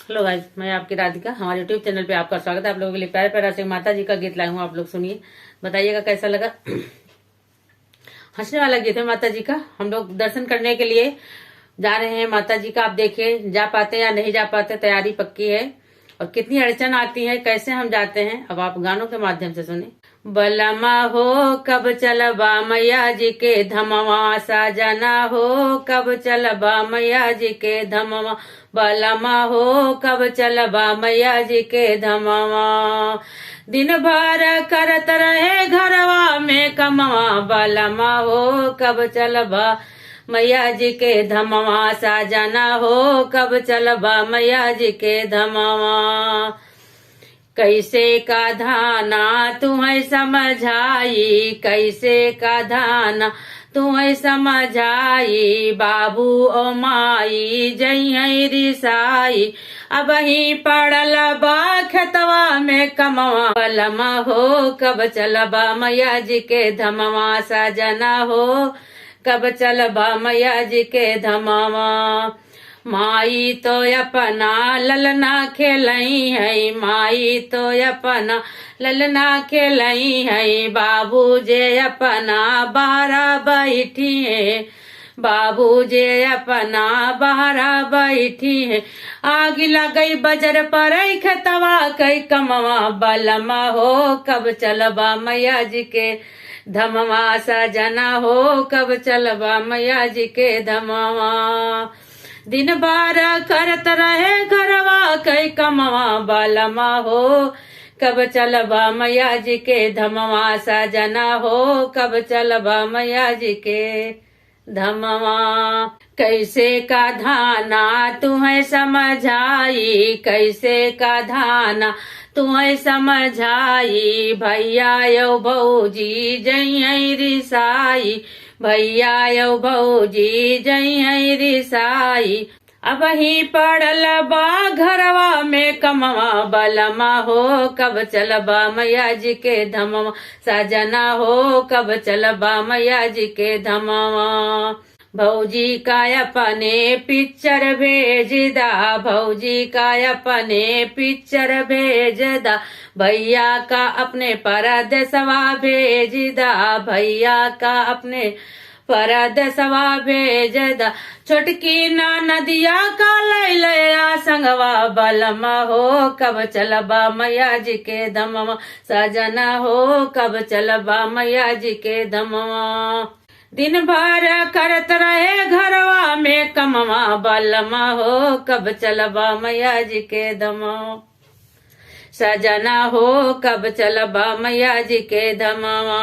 Hello guys, मैं आपकी राधिका। हमारे यूट्यूब चैनल पे आपका स्वागत है। आप लोगों के लिए प्यारे प्यारा से माता जी का गीत लाई हूँ, आप लोग सुनिए, बताइएगा कैसा लगा। हंसने वाला गीत है माता जी का। हम लोग दर्शन करने के लिए जा रहे हैं माता जी का। आप देखिए, जा पाते या नहीं जा पाते, तैयारी पक्की है और कितनी अड़चन आती है, कैसे हम जाते हैं, अब आप गानों के माध्यम से सुने। बलमा हो कब चलबा मैया जी के धमवा, साजना हो कब चलबा मैया जी के धमवा, बलमा हो कब चलबा मैया जी के धमवा। दिन भर करत रहे घरवा में कमवा, बलमा हो कब चलबा मैया जी के धमवा, साजना हो कब चलबा मैया जी के धमवा। कैसे का धाना तुम्हें समझाई, कैसे का धाना तुम्हें समझाई, बाबू ओ माई जई रिसाई, अब ही पड़ल बा खेतवा में कमवा, बलमा हो कब चलबा मैया जी के धमवा, साजना हो कब चलबा मैया जी के धमवा। माई तो अपना ललना खेलई है, माई तो अपना ललना खेलई है, बाबू जे अपना बाहरा बैठी है, बाबू जे अपना बाहरा बैठी है। आग लगई बजर पर खेतवा कई कमवा, बलमा हो कब चलबा मैया जी के धमवा, सजना हो कब चलबा मैया जी के धमवा। दिन भर करत रहे घरवा कई कमवा, बलमा हो कब चलबा मैया जी के धमवा, सजना हो कब चलबा मैया जी के धमवा। कैसे का धाना तुम्हें समझाई, कैसे का धाना तुम्हें समझाई, भैया यो भौजी जई रिसाई, भैया यो भौजी जई रिसाई, अब ही पड़ल बा घरवा में कमवा, बलमा हो कब चलबा मैया जी के धमवा, सजना हो कब चलबा मैया जी के धमवा। भौजी का अपने पिक्चर भेज दा, भौजी का अपने पिक्चर भेज दा, भैया का अपने परदेसवा भेज दा, भैया का अपने परदेसवा भेज दा, छोटकी ना नदिया का लैलया संगवा, बलमा हो कब चलबा मैया जी के धमवा, सजना हो कब चलबा मैया जी के धमवा। दिन भर करत रहे घरवा में कमवा, बलमा हो कब चलबा मैया जी के धमवा, सजना हो कब चलबा मैया जी के धमवा।